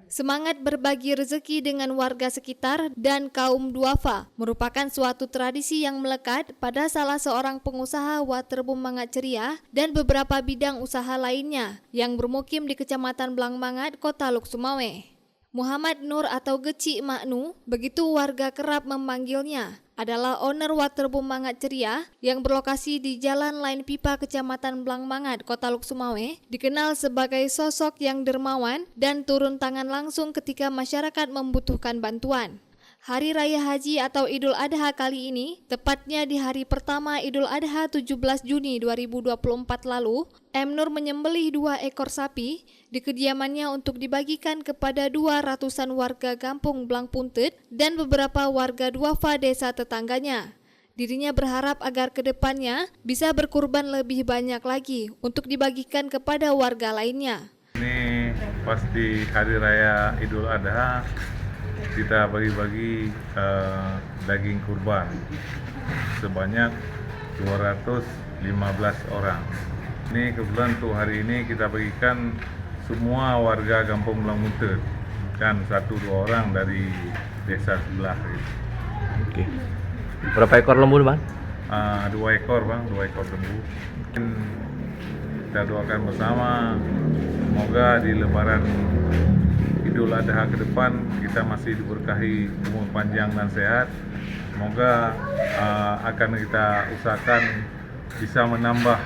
Semangat berbagi rezeki dengan warga sekitar dan kaum duafa merupakan suatu tradisi yang melekat pada salah seorang pengusaha waterboom Mangat Ceria dan beberapa bidang usaha lainnya yang bermukim di Kecamatan Blangmangat, Kota Luk Sumawe. Muhammad Nur atau Geci Maknu, begitu warga kerap memanggilnya, adalah owner waterboom Mangat Ceria yang berlokasi di Jalan Lain Pipa Kecamatan Blangmangat, Kota Luk Sumawe, dikenal sebagai sosok yang dermawan dan turun tangan langsung ketika masyarakat membutuhkan bantuan. Hari Raya Haji atau Idul Adha kali ini, tepatnya di hari pertama Idul Adha 17 Juni 2024 lalu, M. Nur menyembelih 2 ekor sapi di kediamannya untuk dibagikan kepada 200-an warga kampung Blangpuntet dan beberapa warga duafa desa tetangganya. Dirinya berharap agar kedepannya bisa berkurban lebih banyak lagi untuk dibagikan kepada warga lainnya. Ini pas di Hari Raya Idul Adha, kita bagi-bagi daging kurban sebanyak 215 orang. Ini kebetulan untuk hari ini kita bagikan semua warga kampung Blangpuntet dan 1-2 orang dari desa sebelah. Oke. Berapa ekor lembu, Bang? 2 ekor, Bang, 2 ekor lembu. Kita doakan bersama semoga di Lebaran Idul Adha ke depan kita masih diberkahi umur panjang dan sehat. Semoga akan kita usahakan bisa menambah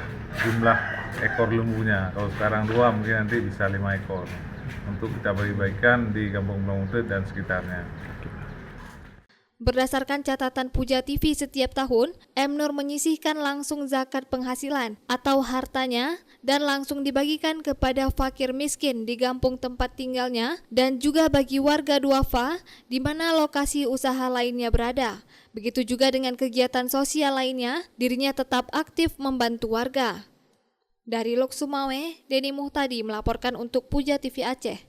jumlah ekor lembunya. Kalau sekarang 2, mungkin nanti bisa 5 ekor untuk kita bagi-bagikan di Kampung Blangpuntet dan sekitarnya. Berdasarkan catatan Puja TV setiap tahun, M. Nur menyisihkan langsung zakat penghasilan atau hartanya dan langsung dibagikan kepada fakir miskin di kampung tempat tinggalnya dan juga bagi warga duafa di mana lokasi usaha lainnya berada. Begitu juga dengan kegiatan sosial lainnya, dirinya tetap aktif membantu warga. Dari Luk Sumawe, Deni Muhtadi melaporkan untuk Puja TV Aceh.